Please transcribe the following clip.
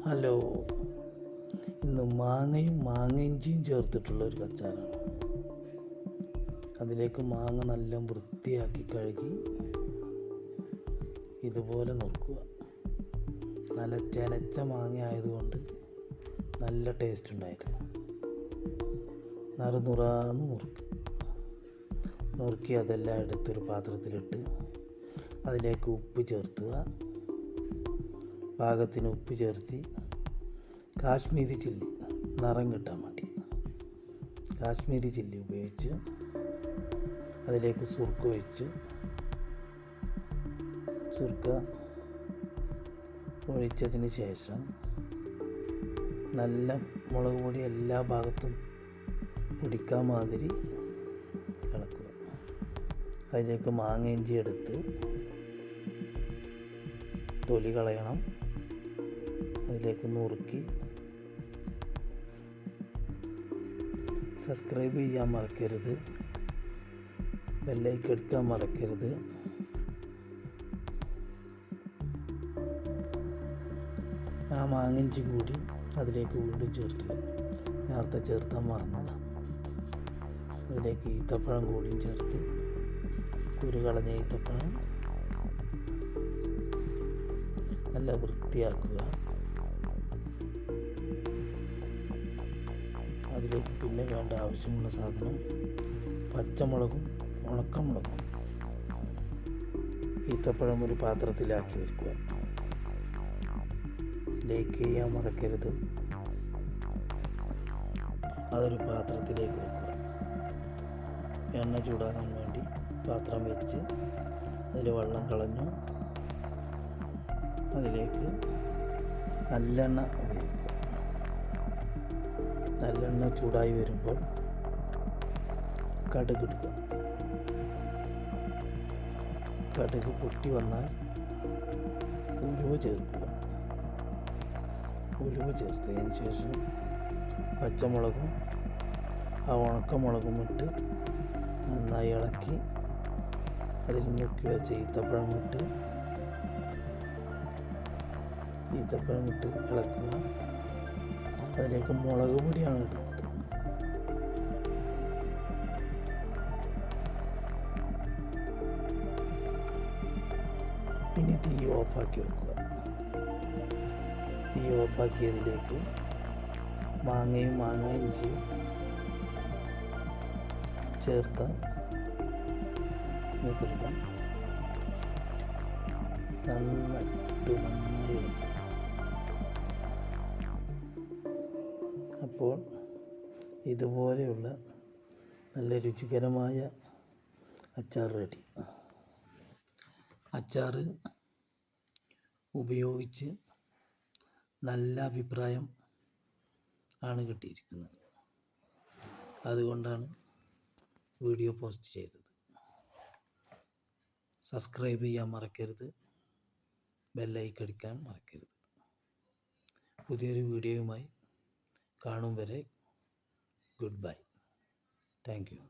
Hello, ഇന്ന് മാങ്ങയും മാങ്ങയിഞ്ചിയും ചേർത്തിട്ടുള്ള ഒരു അച്ചാറാണ്. അതിലേക്ക് മാങ്ങ നല്ല വൃത്തിയാക്കി കഴുകി ഇതുപോലെ നുറുക്കുക. നല്ല ചെനച്ച മാങ്ങ ആയതുകൊണ്ട് നല്ല ടേസ്റ്റ് ഉണ്ടായിരുന്നു. നറുനുറാന്ന് നുറുക്കി അതെല്ലാം എടുത്തൊരു പാത്രത്തിലിട്ട് അതിലേക്ക് ഉപ്പ് ചേർത്തുക. പാകത്തിന് ഉപ്പ് ചേർത്തി കാശ്മീരി ചില്ലി നിറം കിട്ടാൻ വേണ്ടി കാശ്മീരി ചില്ലി ഉപയോഗിച്ച് അതിലേക്ക് സുർക്ക ഒഴിച്ച് സുർക്ക ഒഴിച്ചതിന് ശേഷം നല്ല മുളക് പൊടി എല്ലാ ഭാഗത്തും പിടിക്കാൻ മാതിരി ഇളക്കുക. അതിലേക്ക് മാങ്ങ ഇഞ്ചി എടുത്ത് തൊലി കളയണം. അതിലേക്ക് നുറുക്കി സബ്സ്ക്രൈബ് ചെയ്യാൻ മറക്കരുത്, ബെല്ലൈക്കൺ എടുക്കാൻ മറക്കരുത്. ആ മാങ്ങിഞ്ചി കൂടി അതിലേക്ക് വീണ്ടും ചേർക്കുക. നേരത്തെ ചേർത്താൻ മറന്നതാണ്. അതിലേക്ക് ഈത്തപ്പഴം കൂടിയും ചേർത്ത് കുരു കളഞ്ഞ ഈത്തപ്പഴം നല്ല വൃത്തിയാക്കുക. അതിലേക്ക് പിന്നെ വേണ്ട ആവശ്യമുള്ള സാധനം പച്ചമുളകും ഉണക്കമുളകും. ഈത്തപ്പഴം ഒരു പാത്രത്തിലാക്കി വെക്കുക. ലൈക്ക് ചെയ്യാൻ മറക്കരുത്. അതൊരു പാത്രത്തിലേക്ക് വെക്കുക. എണ്ണ ചൂടാകാൻ വേണ്ടി പാത്രം വെച്ച് അതിൽ വെള്ളം കളഞ്ഞു. അതിലേക്ക് നല്ലെണ്ണ ഉപയോഗിക്കുക. നല്ലെണ്ണ ചൂടായി വരുമ്പോൾ കടുക് ഇടുക. കടുക് പൊട്ടി വന്നാൽ ഉലുവ ചേർക്കുക. ഉലുവ ചേർത്തതിന് ശേഷം പച്ചമുളകും ആ ഉണക്കമുളകും ഇട്ട് നന്നായി ഇളക്കി അതിൽ മുക്കി വെച്ച ഈത്തപ്പഴം ഇട്ട് ഇളക്കുക. അതിലേക്ക് മുളക് പൊടിയാണ് ഇടുന്നത്. ഇനി തീ ഓഫാക്കി വെക്കുക. തീ ഓഫാക്കിയതിലേക്ക് മാങ്ങയും മാങ്ങ ഇഞ്ചിയും ചേർത്ത മിശ്രിതം നന്നായി ഇളക്കുക. അപ്പോൾ ഇതുപോലെയുള്ള നല്ല രുചികരമായ അച്ചാർ റെഡി. അച്ചാർ ഉപയോഗിച്ച് നല്ല അഭിപ്രായം ആണ് കിട്ടിയിരിക്കുന്നത്. അതുകൊണ്ടാണ് വീഡിയോ പോസ്റ്റ് ചെയ്തത്. സബ്സ്ക്രൈബ് ചെയ്യാൻ മറക്കരുത്, ബെല്ലൈക്കൺ അടിക്കാൻ മറക്കരുത്. പുതിയൊരു വീഡിയോയുമായി കാണും വരെ ഗുഡ് ബൈ. Thank you.